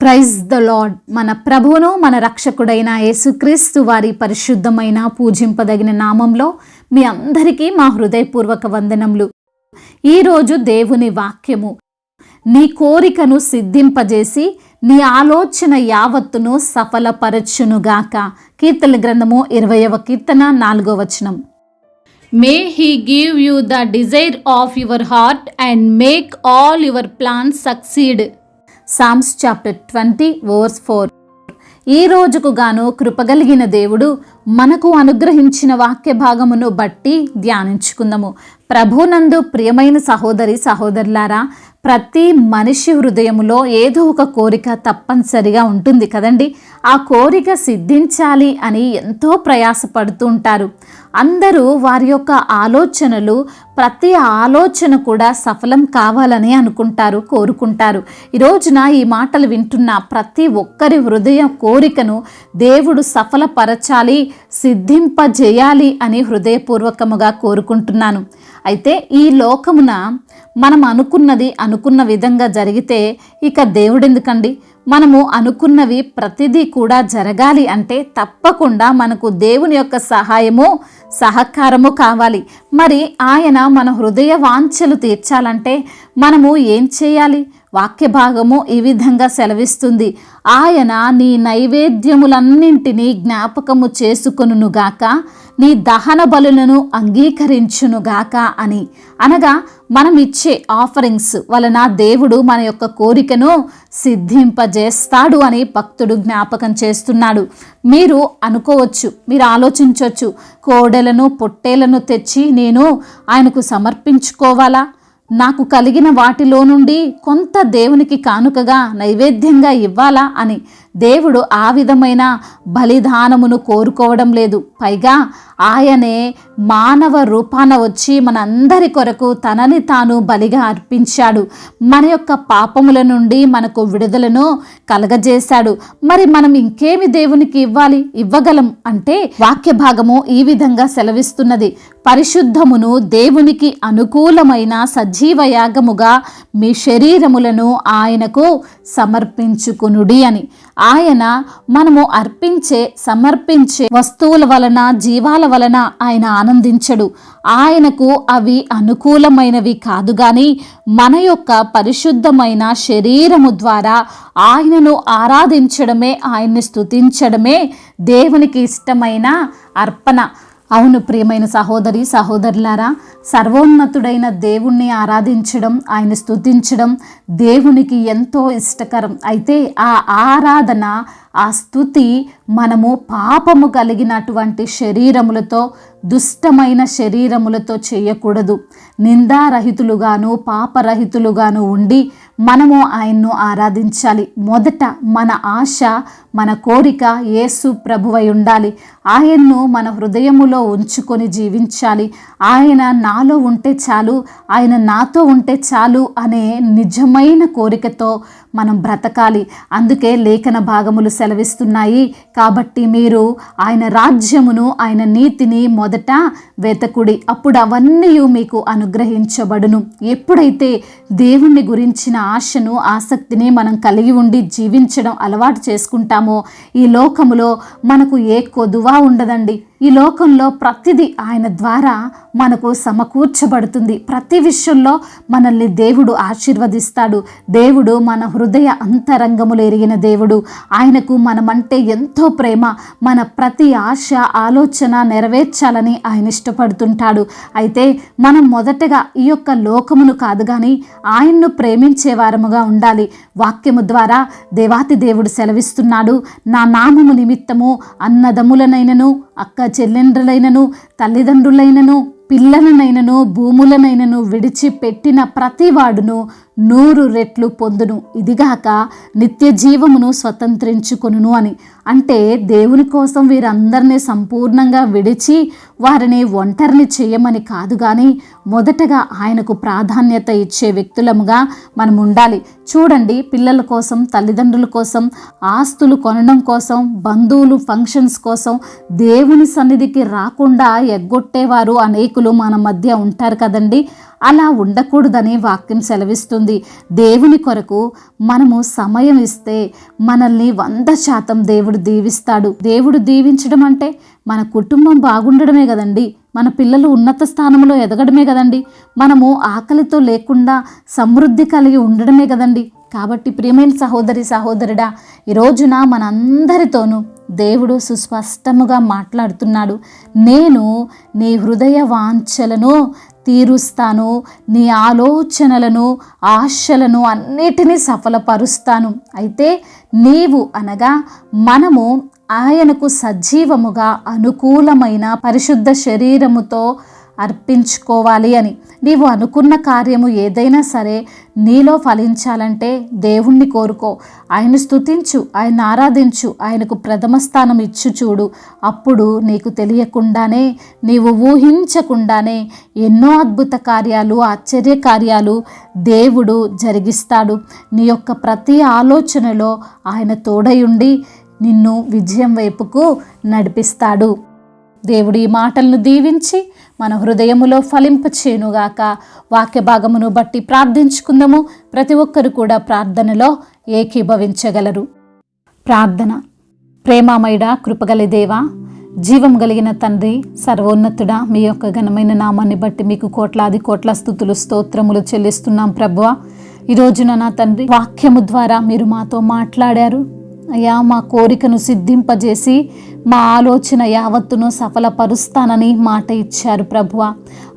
Praise the lord. మన ప్రభువును మన రక్షకుడైన యేసుక్రీస్తు వారి పరిశుద్ధమైన పూజింపదగిన నామంలో మీ అందరికీ మా హృదయపూర్వక వందనములు. ఈరోజు దేవుని వాక్యము నీ కోరికను సిద్ధింపజేసి నీ ఆలోచన యావత్తును సఫలపరచునుగాక. కీర్తన గ్రంథము 20వ కీర్తన 4వ వచనం. May he give you the desire of your heart and make all your plans succeed. Psalms chapter 20 verse 4. ఈ రోజుకు గాను కృపగలిగిన దేవుడు మనకు అనుగ్రహించిన వాక్య భాగమును బట్టి ధ్యానించుకుందాము. ప్రభునందు ప్రియమైన సహోదరి సహోదరులారా, ప్రతి మనిషి హృదయములో ఏదో ఒక కోరిక తప్పనిసరిగా ఉంటుంది కదండి. ఆ కోరిక సిద్ధించాలి అని ఎంతో ప్రయాసపడుతూ ఉంటారు. అందరూ వారి యొక్క ఆలోచనలు, ప్రతి ఆలోచన కూడా సఫలం కావాలని అనుకుంటారు, కోరుకుంటారు. ఈ రోజున ఈ మాటలు వింటున్న ప్రతి ఒక్కరి హృదయ కోరికను దేవుడు సఫలపరచాలి, సిద్ధింపజేయాలి అని హృదయపూర్వకముగా కోరుకుంటున్నాను. అయితే ఈ లోకమున మనం అనుకున్న విధంగా జరిగితే ఇక దేవుడెందుకండి? మనము అనుకున్నవి ప్రతిదీ కూడా జరగాలి అంటే తప్పకుండా మనకు దేవుని యొక్క సహాయము, సహకారము కావాలి. మరి ఆయన మన హృదయ వాంఛలు తీర్చాలంటే మనము ఏం చేయాలి? వాక్య భాగము ఈ విధంగా సెలవిస్తుంది. ఆయన నీ నైవేద్యములన్నింటినీ జ్ఞాపకము చేసుకొనుగాక, నీ దహన బలులను అంగీకరించునుగాక అని. అనగా మనం ఇచ్చే ఆఫరింగ్స్ వలన దేవుడు మన యొక్క కోరికను సిద్ధింపజేస్తాడు అని భక్తుడు జ్ఞాపకం చేస్తున్నాడు. మీరు అనుకోవచ్చు, మీరు ఆలోచించవచ్చు, కోడెలను పొట్టేలను తెచ్చి నేను ఆయనకు సమర్పించుకోవాలా? నాకు కలిగిన వాటిలో నుండి కొంత దేవునికి కానుకగా నైవేద్యంగా ఇవ్వాలా అని. దేవుడు ఆ విధమైన బలిదానమును కోరుకోవడం లేదు. పైగా ఆయనే మానవ రూపాన వచ్చి మనందరి కొరకు తనని తాను బలిగా అర్పించాడు. మన యొక్క పాపముల నుండి మనకు విడుదలను కలగజేశాడు. మరి మనం ఇంకేమి దేవునికి ఇవ్వగలం అంటే వాక్య భాగము ఈ విధంగా సెలవిస్తున్నది. పరిశుద్ధమును దేవునికి అనుకూలమైన సజీవ యాగముగా మీ శరీరములను ఆయనకు సమర్పించుకునుడి అని. ఆయన మనము సమర్పించే వస్తువుల వలన, జీవాల వలన ఆయన ఆనందించడు. ఆయనకు అవి అనుకూలమైనవి కాదు, కానీ మన యొక్క పరిశుద్ధమైన శరీరము ద్వారా ఆయనను ఆరాధించడమే, ఆయన్ని స్తుతించడమే దేవునికి ఇష్టమైన అర్పణ. అవును ప్రియమైన సహోదరి సహోదరులారా, సర్వోన్నతుడైన దేవుణ్ణి ఆరాధించడం, ఆయన స్తుతించడం దేవునికి ఎంతో ఇష్టకరం. అయితే ఆ ఆరాధన, ఆ స్తుతి మనము పాపము కలిగినటువంటి శరీరములతో, దుష్టమైన శరీరములతో చేయకూడదు. నిందారహితులుగాను పాపరహితులుగాను ఉండి మనము ఆయన్ను ఆరాధించాలి. మొదట మన ఆశ, మన కోరిక యేసు ప్రభువై ఉండాలి. ఆయన్ను మన హృదయములో ఉంచుకొని జీవించాలి. ఆయన నాలో ఉంటే చాలు, ఆయన నాతో ఉంటే చాలు అనే నిజమైన కోరికతో మనం బ్రతకాలి. అందుకే లేఖన భాగములు సెలవిస్తున్నాయి. కాబట్టి మీరు ఆయన రాజ్యమును, ఆయన నీతిని మొదట వెతకుడి, అప్పుడు అవన్నీ మీకు అనుగ్రహించబడును. ఎప్పుడైతే దేవుణ్ణి గురించిన ఆశను, ఆసక్తిని మనం కలిగి ఉండి జీవించడం అలవాటు చేసుకుంటామో ఈ లోకములో మనకు ఏ కొదువా ఉండదండి. ఈ లోకంలో ప్రతిదీ ఆయన ద్వారా మనకు సమకూర్చబడుతుంది. ప్రతి విషయంలో మనల్ని దేవుడు ఆశీర్వదిస్తాడు. దేవుడు మన హృదయ అంతరంగములు ఎరిగిన దేవుడు. ఆయనకు మనమంటే ఎంతో ప్రేమ. మన ప్రతి ఆశ, ఆలోచన నెరవేర్చాలని ఆయన ఇష్టపడుతుంటాడు. అయితే మనం మొదటగా ఈ యొక్క లోకమును కాదు కానీ ఆయన్ను ప్రేమించే వారముగా ఉండాలి. వాక్యము ద్వారా దేవాతి దేవుడు సెలవిస్తున్నాడు, నా నామము నిమిత్తము అన్నదమ్ములనైనను, అక్క చెల్లెండ్రులైనను, తల్లిదండ్రులైనను, పిల్లలనైనను, భూములనైనను విడిచిపెట్టిన ప్రతివాడును 100 రెట్లు పొందును, ఇదిగాక నిత్య జీవమును స్వతంత్రించుకొనును అని. అంటే దేవుని కోసం వీరందరినీ సంపూర్ణంగా విడిచి వారిని ఒంటరిని చేయమని కాదు, కానీ మొదటగా ఆయనకు ప్రాధాన్యత ఇచ్చే వ్యక్తులముగా మనం ఉండాలి. చూడండి, పిల్లల కోసం, తల్లిదండ్రుల కోసం, ఆస్తులు కొనడం కోసం, బంధువులు ఫంక్షన్స్ కోసం దేవుని సన్నిధికి రాకుండా ఎగ్గొట్టేవారు అనేకులు మన మధ్య ఉంటారు కదండి. అలా ఉండకూడదని వాక్యం సెలవిస్తుంది. దేవుని కొరకు మనము సమయం ఇస్తే మనల్ని 100% దేవుడు దీవిస్తాడు. దేవుడు దీవించడం అంటే మన కుటుంబం బాగుండడమే కదండి, మన పిల్లలు ఉన్నత స్థానంలో ఎదగడమే కదండి, మనము ఆకలితో లేకుండా సమృద్ధి కలిగి ఉండడమే కదండి. కాబట్టి ప్రియమైన సహోదరి సహోదరుడా, ఈ రోజున మనందరితోనూ దేవుడు సుస్పష్టముగా మాట్లాడుతున్నాడు. నేను నీ హృదయ వాంఛలను తీరుస్తాను, నీ ఆలోచనలను ఆశలను అన్నిటినీ సఫలపరుస్తాను. అయితే నీవు అనగా మనము ఆయనకు సజీవముగా అనుకూలమైన పరిశుద్ధ శరీరముతో అర్పించుకోవాలి అని. నీవు అనుకున్న కార్యము ఏదైనా సరే నీలో ఫలించాలంటే దేవుణ్ణి కోరుకో, ఆయన స్తుతించు, ఆయన ఆరాధించు, ఆయనకు ప్రథమ స్థానం ఇచ్చు చూడు. అప్పుడు నీకు తెలియకుండానే, నీవు ఊహించకుండానే ఎన్నో అద్భుత కార్యాలు, ఆశ్చర్య కార్యాలు దేవుడు జరిగిస్తాడు. నీ యొక్క ప్రతి ఆలోచనలో ఆయన తోడయుండి నిన్ను విజయం వైపుకు నడిపిస్తాడు. దేవుడు ఈ మాటలను దీవించి మన హృదయములో ఫలింపచేయునుగాక. వాక్య భాగమును బట్టి ప్రార్థించుకుందాము. ప్రతి ఒక్కరు కూడా ప్రార్థనలో ఏకీభవించగలరు. ప్రార్థన. ప్రేమామయుడా, కృపగల దేవా, జీవం కలిగిన తండ్రి, సర్వోన్నతుడా, మీ యొక్క ఘనమైన నామాన్ని బట్టి మీకు కోట్లాది కోట్ల స్తుతులు స్తోత్రములు చెల్లిస్తున్నాం ప్రభువా. ఈ రోజున నా తండ్రి వాక్యము ద్వారా మీరు మాతో మాట్లాడారు అయ్యా. మా కోరికను సిద్ధింపజేసి మా ఆలోచన యావత్తును సఫలపరుస్తానని మాట ఇచ్చారు ప్రభువా.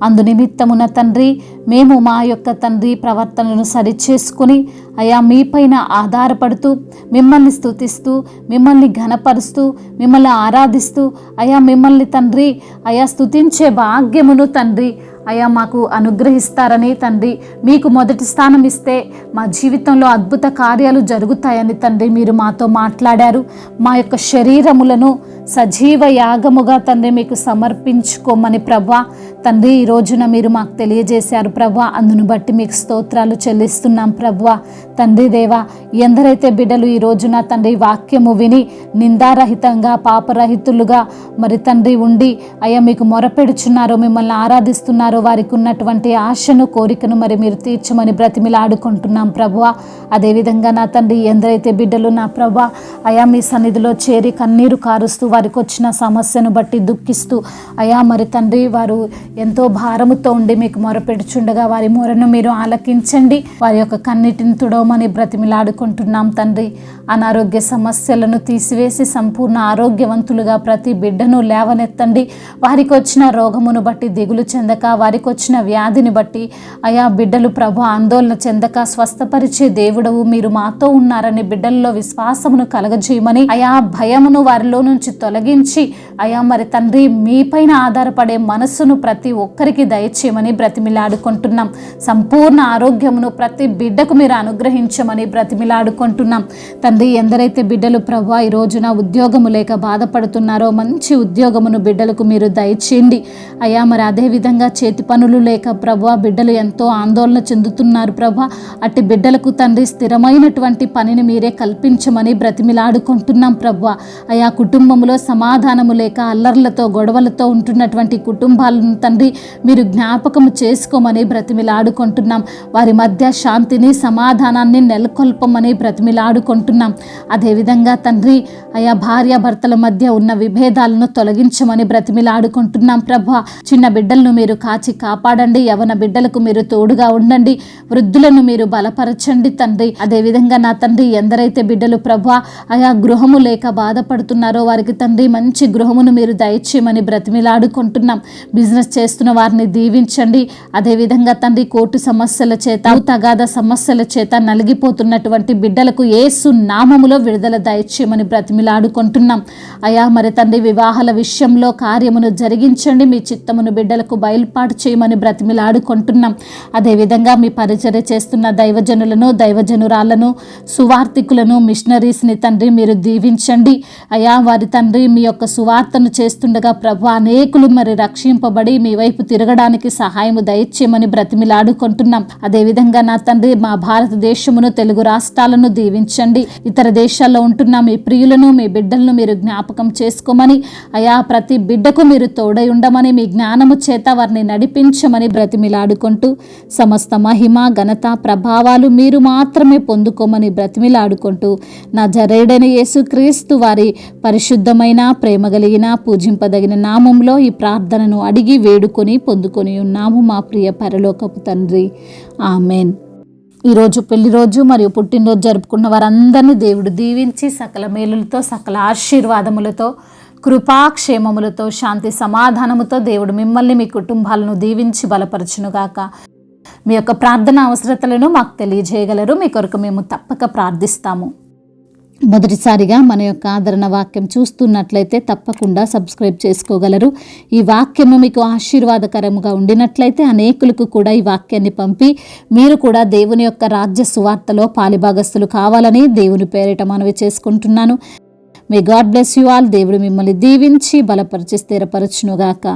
అందు నిమిత్తమున తండ్రి మేము మా యొక్క తండ్రి ప్రవర్తనను సరిచేసుకుని అయా మీపైన ఆధారపడుతూ మిమ్మల్ని స్తుతిస్తూ మిమ్మల్ని ఘనపరుస్తూ మిమ్మల్ని ఆరాధిస్తూ అయా మిమ్మల్ని తండ్రి అయా స్తుతించే భాగ్యమును తండ్రి అయా మాకు అనుగ్రహిస్తారని తండ్రి, మీకు మొదటి స్థానం ఇస్తే మా జీవితంలో అద్భుత కార్యాలు జరుగుతాయని తండ్రి మీరు మాతో మాట్లాడారు. మా యొక్క శరీరములను సజీవ యాగముగా తండ్రి మీకు సమర్పించుకోమని ప్రభా తండ్రి ఈ రోజున మీరు మాకు తెలియజేశారు ప్రభా. అందును బట్టి మీకు స్తోత్రాలు చెల్లిస్తున్నాం ప్రభా. తండ్రి దేవా, ఎందరైతే బిడ్డలు ఈ రోజున తండ్రి వాక్యము విని నిందారహితంగా పాపరహితులుగా మరి తండ్రి ఉండి అయ్యా మీకు మొరపెడుచున్నారో, మిమ్మల్ని ఆరాధిస్తున్నారో, వారికి ఉన్నటువంటి ఆశను కోరికను మరి మీరు తీర్చమని బ్రతిమిలాడుకుంటున్నాం ప్రభువా. అదేవిధంగా నా తండ్రి ఎందరైతే బిడ్డలు నా ప్రభా అయా మీ సన్నిధిలో చేరి కన్నీరు కారుస్తూ వారికి వచ్చిన సమస్యను బట్టి దుఃఖిస్తూ అయా మరి తండ్రి వారు ఎంతో భారముతో ఉండి మీకు మొరపెడుచుండగా వారి మొరను మీరు ఆలకించండి, వారి యొక్క కన్నీటిని తుడవమని బ్రతిమిలాడుకుంటున్నాం తండ్రి. అనారోగ్య సమస్యలను తీసివేసి సంపూర్ణ ఆరోగ్యవంతులుగా ప్రతి బిడ్డను లేవనెత్తండి. వారికి వచ్చిన రోగమును బట్టి దిగులు చెందక, వారికి వచ్చిన వ్యాధిని బట్టి అయా బిడ్డలు ప్రభు ఆందోళన చెందక స్వస్థపరిచే దేవుడవు మీరు మాతో ఉన్నారని బిడ్డల్లో విశ్వాసమును కలగజేయమని అయా భయమును వారిలో నుంచి తొలగించి అయా మరి తండ్రి మీపైన ఆధారపడే మనస్సును ప్రతి ఒక్కరికి దయచేయమని బ్రతిమిలాడుకుంటున్నాం. సంపూర్ణ ఆరోగ్యమును ప్రతి బిడ్డకు మీరు అనుగ్రహించమని బ్రతిమిలాడుకుంటున్నాం తండ్రి. ఎందరైతే బిడ్డలు ప్రభా ఈ రోజున ఉద్యోగము లేక బాధపడుతున్నారో మంచి ఉద్యోగమును బిడ్డలకు మీరు దయచేయండి అయ్యా. మరి అదేవిధంగా చేతి పనులు లేక ప్రభా బిడ్డలు ఎంతో ఆందోళన చెందుతున్నారు ప్రభా. అట్టి బిడ్డలకు తండ్రి స్థిరమైనటువంటి పనిని మీరే కల్పించమని బ్రతిమిలాడుకుంటున్నాం ప్రభా. అయా కుటుంబంలో సమాధానము లేక అల్లర్లతో గొడవలతో ఉంటున్నటువంటి కుటుంబాలను తండ్రి మీరు జ్ఞాపకము చేసుకోమని బ్రతిమిలాడుకుంటున్నాం. వారి మధ్య శాంతిని సమాధానాన్ని నెలకొల్పమని బ్రతిమిలాడుకుంటున్నాం. అదేవిధంగా తండ్రి అయా భార్యాభర్తల మధ్య ఉన్న విభేదాలను తొలగించమని బ్రతిమిలాడుకుంటున్నాం ప్రభా. చిన్న బిడ్డలను మీరు కాచి కాపాడండి, యవన బిడ్డలకు మీరు తోడుగా ఉండండి, వృద్ధులను మీరు బలపరచండి తండ్రి. అదేవిధంగా నా తండ్రి ఎందరైతే బిడ్డలు ప్రభా అయా గృహము లేక బాధపడుతున్నారో వారికి తండ్రి మంచి గృహమును మీరు దయచేయమని బ్రతిమిలాడుకుంటున్నాం. బిజినెస్ చేస్తున్న వారిని దీవించండి. అదేవిధంగా తండ్రి కోర్టు సమస్యల చేత తగాద సమస్యల చేత నలిగిపోతున్నటువంటి బిడ్డలకు యేసు నామములో విడుదల దయచేయమని బ్రతిమిలాడుకుంటున్నాం అయా. మరి తండ్రి వివాహాల విషయంలో కార్యమును జరిగించండి, మీ చిత్తమును బిడ్డలకు బయలుపాటు చేయమని బ్రతిమిలాడుకుంటున్నాం. అదేవిధంగా మీ పరిచర్య చేస్తున్న దైవజనులను దైవజనురాలను సువార్థికులను మిషనరీస్ని తండ్రి మీరు దీవించండి అయా. వారి తండ్రి మీ యొక్క సువార్తను చేస్తుండగా ప్రభు అనేకులు మరి రక్షింపబడి మీ వైపు తిరగడానికి సహాయము దయచేయమని బ్రతిమిలాడుకుంటున్నాం. అదేవిధంగా నా తండ్రి మా భారతదేశమును తెలుగు రాష్ట్రాలను దీవించండి. ఇతర దేశాల్లో ఉంటున్న మీ ప్రియులను మీ బిడ్డలను మీరు జ్ఞాపకం చేసుకోమని అయా ప్రతి బిడ్డకు మీరు తోడై ఉండమని మీ జ్ఞానము చేత వారిని నడిపించమని బ్రతిమిలాడుకుంటూ సమస్త మహిమ ఘనత ప్రభావాలు మీరు మాత్రమే పొందుకోమని బ్రతిమిలాడుకుంటూ నజరేయుడైన యేసుక్రీస్తు వారి పరిశుద్ధమైన ప్రేమ కలిగిన పూజింపదగిన నామంలో ఈ ప్రార్థనను అడిగి వేడుకొని పొందుకొని ఉన్నాము మా ప్రియ పరలోకపు తండ్రి. ఆమెన్. ఈరోజు పెళ్లి రోజు మరియు పుట్టినరోజు జరుపుకున్న వారందరినీ దేవుడు దీవించి సకల మేలులతో సకల ఆశీర్వాదములతో కృపాక్షేమములతో శాంతి సమాధానముతో దేవుడు మిమ్మల్ని మీ కుటుంబాలను దీవించి బలపరచునుగాక. మీ యొక్క ప్రార్థన అవసరతలను మాకు తెలియజేయగలరు. మీ కొరకు మేము తప్పక ప్రార్థిస్తాము. మొదటిసారిగా మన యొక్క ఆదరణ వాక్యం చూస్తున్నట్లయితే తప్పకుండా సబ్స్క్రైబ్ చేసుకోగలరు. ఈ వాక్యము మీకు ఆశీర్వాదకరంగా ఉండినట్లయితే అనేకులకు కూడా ఈ వాక్యాన్ని పంపి మీరు కూడా దేవుని యొక్క రాజ్య సువార్తలో పాలిభాగస్తులు కావాలని దేవుని పేరిట మనవి చేసుకుంటున్నాను. May God bless you all. దేవుడు మిమ్మల్ని దీవించి బలపరిచి స్థిరపరచునుగాక.